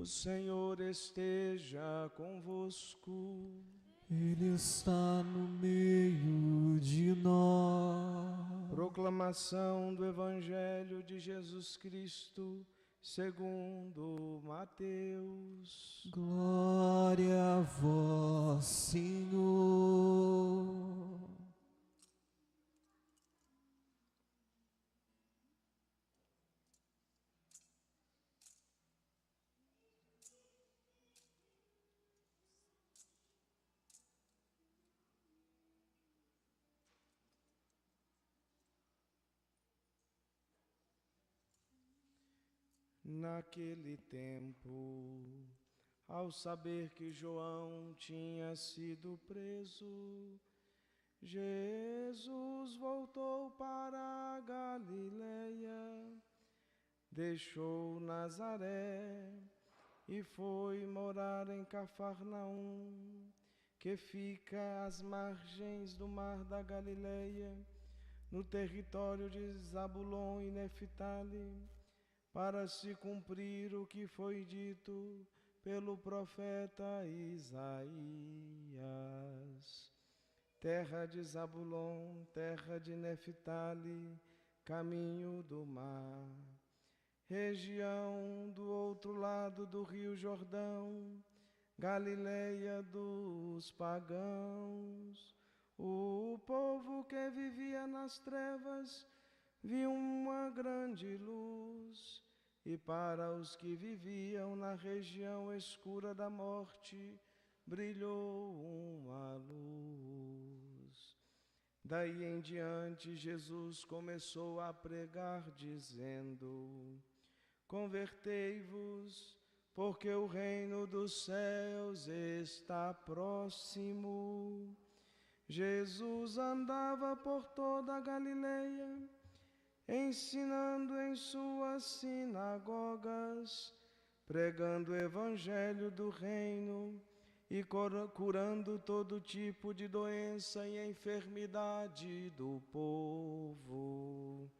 Senhor esteja convosco. Ele está no meio de nós. Proclamação do Evangelho de Jesus Cristo, segundo Mateus. Glória a vós, Senhor. Naquele tempo, ao saber que João tinha sido preso, Jesus voltou para a Galileia, deixou Nazaré e foi morar em Cafarnaum, que fica às margens do mar da Galileia, no território de Zabulon e Neftali, para se cumprir o que foi dito pelo profeta Isaías. Terra de Zabulon, terra de Neftali, caminho do mar. Região do outro lado do rio Jordão, Galileia dos pagãos. O povo que vivia nas trevas viu uma grande luz, e para os que viviam na região escura da morte, brilhou uma luz. Daí em diante, Jesus começou a pregar, dizendo: convertei-vos, porque o reino dos céus está próximo. Jesus andava por toda a Galileia, ensinando em suas sinagogas, pregando o evangelho do reino e curando todo tipo de doença e enfermidade do povo.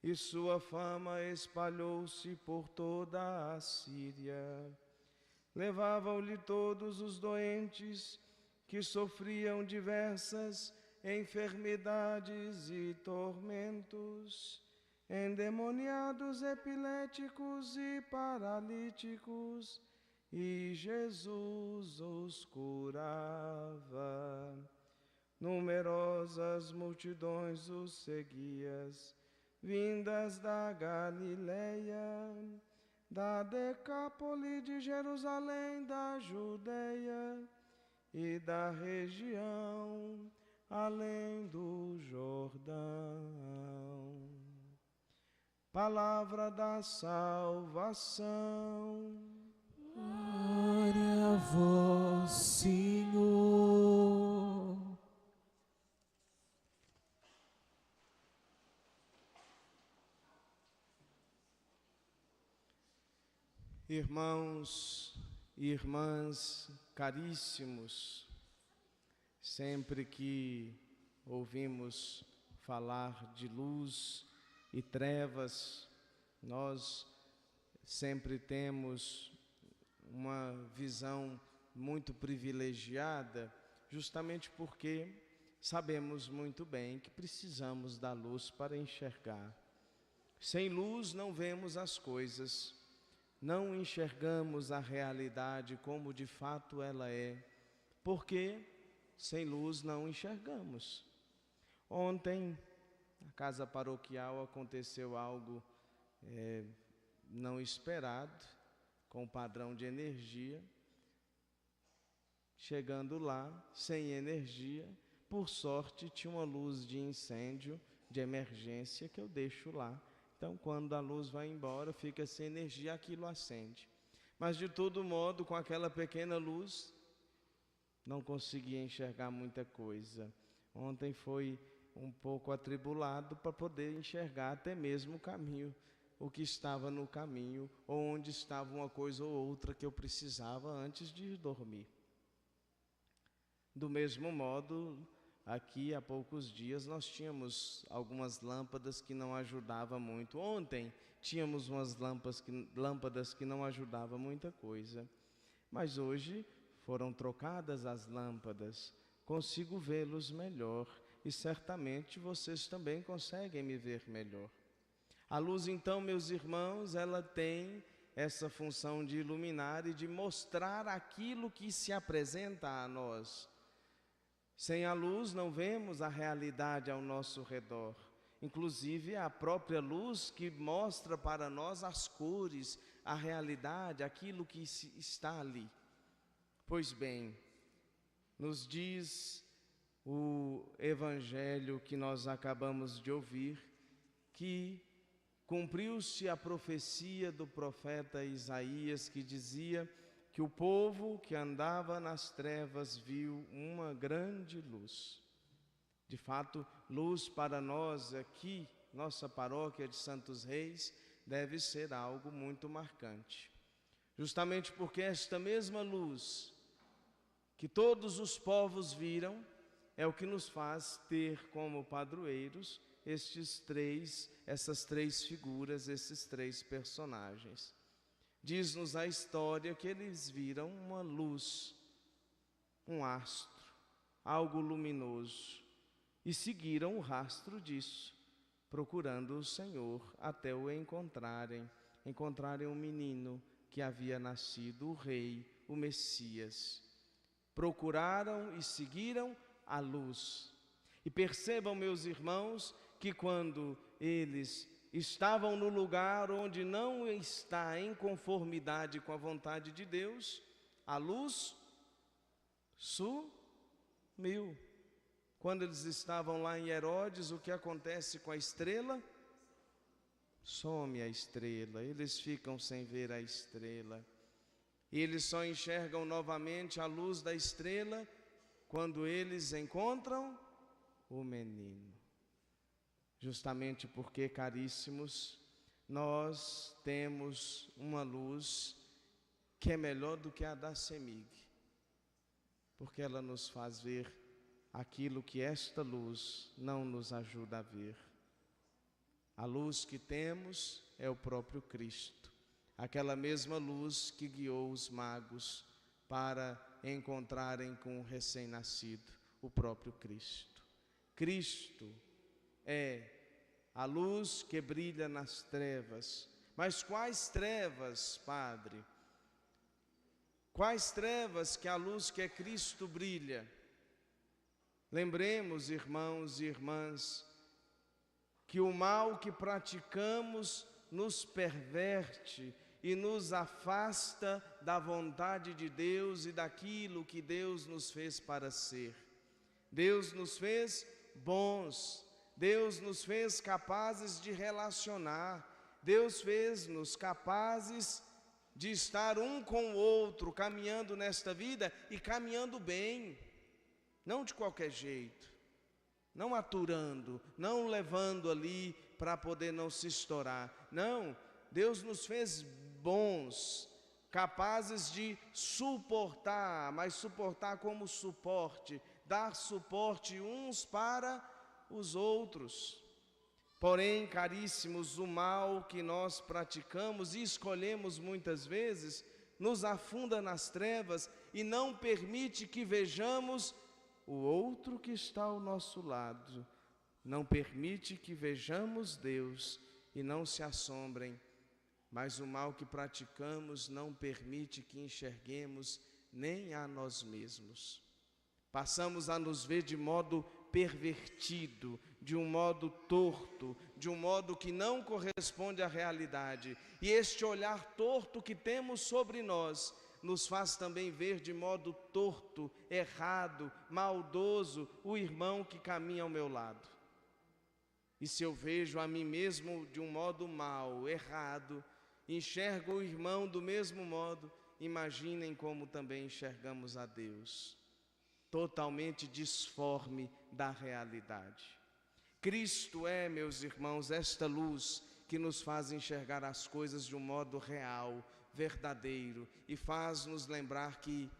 E sua fama espalhou-se por toda a Síria. Levavam-lhe todos os doentes que sofriam diversas enfermidades e tormentos, endemoniados, epiléticos e paralíticos, e Jesus os curava. Numerosas multidões os seguiam, vindas da Galileia, da Decápole, de Jerusalém, da Judeia e da região além do Jordão. Palavra da salvação. Glória a vós, Senhor. Irmãos e irmãs caríssimos, sempre que ouvimos falar de luz e trevas, nós sempre temos uma visão muito privilegiada, justamente porque sabemos muito bem que precisamos da luz para enxergar. Sem luz não vemos as coisas, não enxergamos a realidade como de fato ela é, porque sem luz não enxergamos. Ontem, na casa paroquial, aconteceu algo não esperado, com o padrão de energia. Chegando lá, sem energia, por sorte tinha uma luz de incêndio, de emergência, que eu deixo lá. Então, quando a luz vai embora, fica sem energia, aquilo acende. Mas, de todo modo, com aquela pequena luz, não conseguia enxergar muita coisa. Ontem foi um pouco atribulado para poder enxergar até mesmo o caminho, o que estava no caminho, ou onde estava uma coisa ou outra que eu precisava antes de dormir. Do mesmo modo, aqui há poucos dias nós tínhamos algumas lâmpadas que não ajudavam muito. Ontem tínhamos umas lâmpadas que não ajudavam muita coisa. Mas hoje foram trocadas as lâmpadas, consigo vê-los melhor e certamente vocês também conseguem me ver melhor. A luz, então, meus irmãos, ela tem essa função de iluminar e de mostrar aquilo que se apresenta a nós. Sem a luz não vemos a realidade ao nosso redor. Inclusive a própria luz que mostra para nós as cores, a realidade, aquilo que está ali. Pois bem, nos diz o Evangelho que nós acabamos de ouvir, que cumpriu-se a profecia do profeta Isaías, que dizia que o povo que andava nas trevas viu uma grande luz. De fato, luz para nós aqui, nossa paróquia de Santos Reis, deve ser algo muito marcante. Justamente porque esta mesma luz que todos os povos viram, é o que nos faz ter como padroeiros essas três figuras, esses três personagens. Diz-nos a história que eles viram uma luz, um astro, algo luminoso, e seguiram o rastro disso, procurando o Senhor até o encontrarem um menino que havia nascido, o Rei, o Messias. Procuraram e seguiram a luz. E percebam, meus irmãos, que quando eles estavam no lugar onde não está em conformidade com a vontade de Deus, a luz sumiu. Quando eles estavam lá em Herodes, o que acontece com a estrela? Some a estrela, eles ficam sem ver a estrela. E eles só enxergam novamente a luz da estrela quando eles encontram o menino. Justamente porque, caríssimos, nós temos uma luz que é melhor do que a da CEMIG, porque ela nos faz ver aquilo que esta luz não nos ajuda a ver. A luz que temos é o próprio Cristo, aquela mesma luz que guiou os magos para encontrarem com o recém-nascido, o próprio Cristo. Cristo é a luz que brilha nas trevas. Mas quais trevas, Padre? Quais trevas que a luz que é Cristo brilha? Lembremos, irmãos e irmãs, que o mal que praticamos nos perverte e nos afasta da vontade de Deus e daquilo que Deus nos fez para ser. Deus nos fez bons, Deus nos fez capazes de relacionar, Deus fez-nos capazes de estar um com o outro, caminhando nesta vida e caminhando bem, não de qualquer jeito, não aturando, não levando ali para poder não se estourar. Não, Deus nos fez bons, capazes de suportar, mas suportar como suporte, dar suporte uns para os outros. Porém, caríssimos, o mal que nós praticamos e escolhemos muitas vezes, nos afunda nas trevas e não permite que vejamos o outro que está ao nosso lado, não permite que vejamos Deus e não se assombrem, mas o mal que praticamos não permite que enxerguemos nem a nós mesmos. Passamos a nos ver de modo pervertido, de um modo torto, de um modo que não corresponde à realidade. E este olhar torto que temos sobre nós nos faz também ver de modo torto, errado, maldoso o irmão que caminha ao meu lado. E se eu vejo a mim mesmo de um modo mau, errado, enxergo o irmão do mesmo modo, imaginem como também enxergamos a Deus, totalmente disforme da realidade. Cristo é, meus irmãos, esta luz que nos faz enxergar as coisas de um modo real, verdadeiro, e faz-nos lembrar que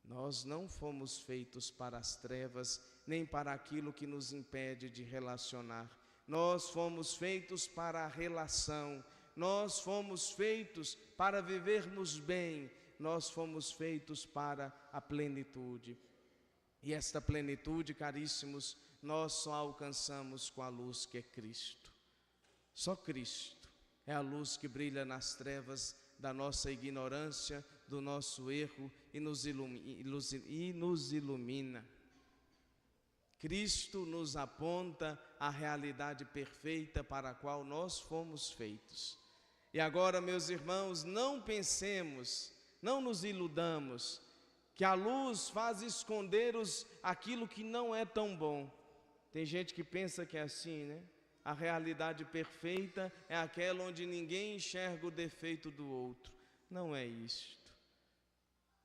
nós não fomos feitos para as trevas, nem para aquilo que nos impede de relacionar. Nós fomos feitos para a relação, Nós fomos feitos para vivermos bem, nós fomos feitos para a plenitude. E esta plenitude, caríssimos, nós só alcançamos com a luz que é Cristo. Só Cristo é a luz que brilha nas trevas da nossa ignorância, do nosso erro e nos ilumina. Cristo nos aponta a realidade perfeita para a qual nós fomos feitos. E agora, meus irmãos, não pensemos, não nos iludamos, que a luz faz esconder aquilo que não é tão bom. Tem gente que pensa que é assim, né? A realidade perfeita é aquela onde ninguém enxerga o defeito do outro. Não é isto.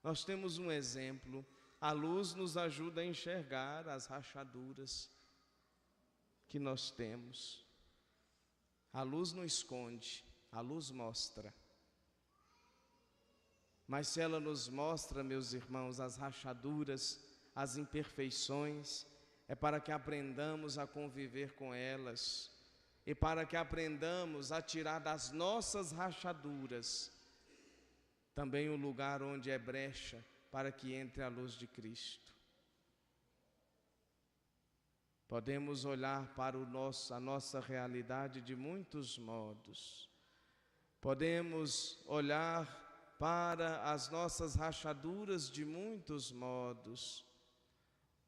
Nós temos um exemplo. A luz nos ajuda a enxergar as rachaduras que nós temos. A luz não esconde, a luz mostra. Mas se ela nos mostra, meus irmãos, as rachaduras, as imperfeições, é para que aprendamos a conviver com elas e para que aprendamos a tirar das nossas rachaduras também o lugar onde é brecha para que entre a luz de Cristo. Podemos olhar para a nossa realidade de muitos modos. Podemos olhar para as nossas rachaduras de muitos modos.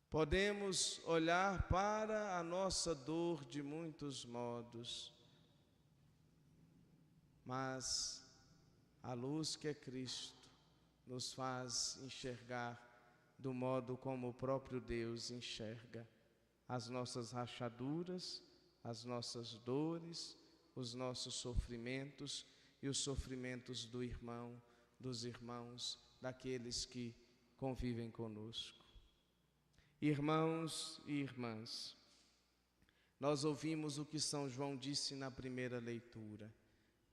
Podemos olhar para a nossa dor de muitos modos. Mas a luz que é Cristo nos faz enxergar do modo como o próprio Deus enxerga as nossas rachaduras, as nossas dores, os nossos sofrimentos e os sofrimentos do irmão, dos irmãos, daqueles que convivem conosco. Irmãos e irmãs, nós ouvimos o que São João disse na primeira leitura: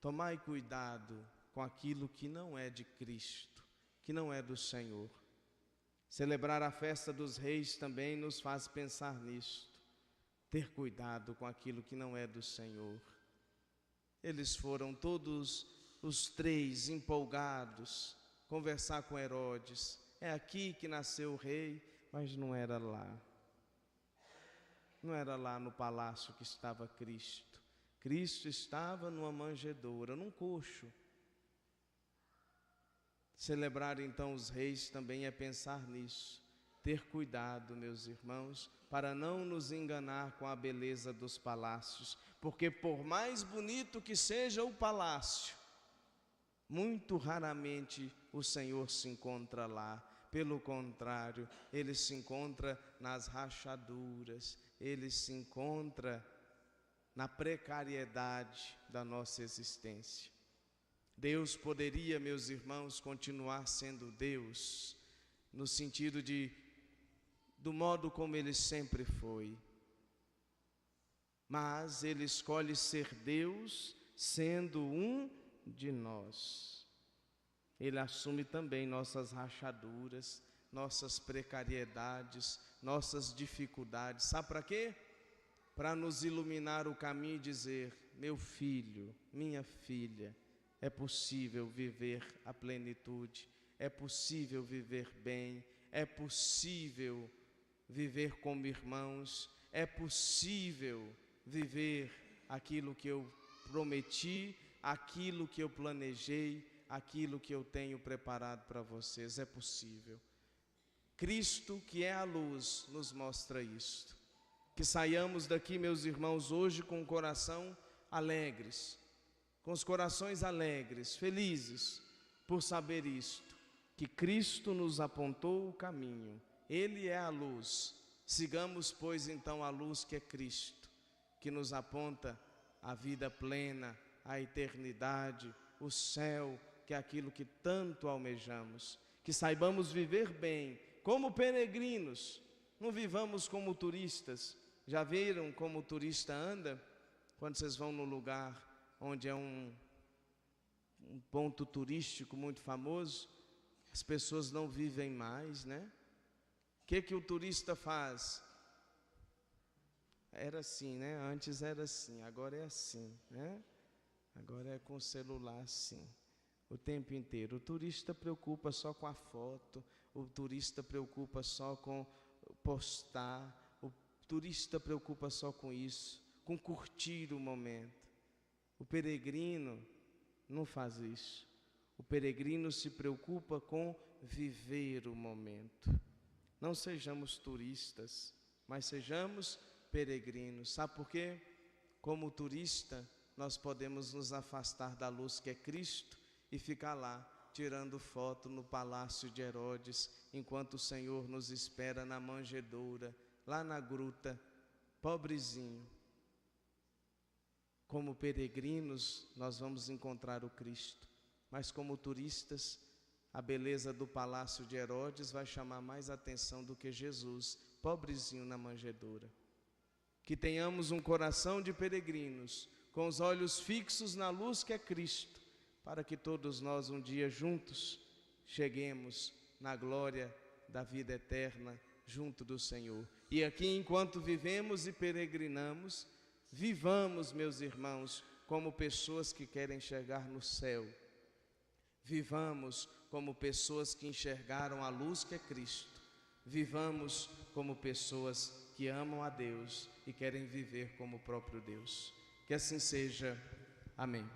tomai cuidado com aquilo que não é de Cristo, que não é do Senhor. Celebrar a festa dos reis também nos faz pensar nisto, ter cuidado com aquilo que não é do Senhor. Eles foram todos os três empolgados, conversar com Herodes. É aqui que nasceu o rei, mas não era lá. Não era lá no palácio que estava Cristo. Cristo estava numa manjedoura, num coxo. Celebrar então os reis também é pensar nisso. Ter cuidado, meus irmãos, para não nos enganar com a beleza dos palácios, porque por mais bonito que seja o palácio, muito raramente o Senhor se encontra lá. Pelo contrário, Ele se encontra nas rachaduras, Ele se encontra na precariedade da nossa existência. Deus poderia, meus irmãos, continuar sendo Deus, no sentido do modo como Ele sempre foi. Mas Ele escolhe ser Deus, sendo um de nós. Ele assume também nossas rachaduras, nossas precariedades, nossas dificuldades. Sabe para quê? Para nos iluminar o caminho e dizer: meu filho, minha filha, é possível viver a plenitude, é possível viver bem, é possível viver como irmãos, é possível viver aquilo que eu prometi, aquilo que eu planejei, aquilo que eu tenho preparado para vocês. É possível. Cristo, que é a luz, nos mostra isto. Que saiamos daqui, meus irmãos, hoje com o coração alegres, com os corações alegres, felizes, por saber isto, que Cristo nos apontou o caminho, Ele é a luz. Sigamos, pois, então a luz que é Cristo, que nos aponta a vida plena, a eternidade, o céu, que é aquilo que tanto almejamos. Que saibamos viver bem, como peregrinos, não vivamos como turistas. Já viram como o turista anda? Quando vocês vão no lugar onde é um ponto turístico muito famoso, as pessoas não vivem mais, né? O que o turista faz? Era assim, né? Antes era assim, agora é assim, né? Agora é com o celular, sim, o tempo inteiro. O turista preocupa só com a foto, o turista preocupa só com postar, o turista preocupa só com isso, com curtir o momento. O peregrino não faz isso. O peregrino se preocupa com viver o momento. Não sejamos turistas, mas sejamos peregrinos. Sabe por quê? Como turista, nós podemos nos afastar da luz que é Cristo e ficar lá, tirando foto no palácio de Herodes, enquanto o Senhor nos espera na manjedoura, lá na gruta, pobrezinho. Como peregrinos, nós vamos encontrar o Cristo, mas como turistas, a beleza do palácio de Herodes vai chamar mais atenção do que Jesus, pobrezinho na manjedoura. Que tenhamos um coração de peregrinos, com os olhos fixos na luz que é Cristo, para que todos nós um dia juntos cheguemos na glória da vida eterna junto do Senhor. E aqui, enquanto vivemos e peregrinamos, vivamos, meus irmãos, como pessoas que querem chegar no céu. Vivamos como pessoas que enxergaram a luz que é Cristo. Vivamos como pessoas que amam a Deus e querem viver como o próprio Deus. Que assim seja. Amém.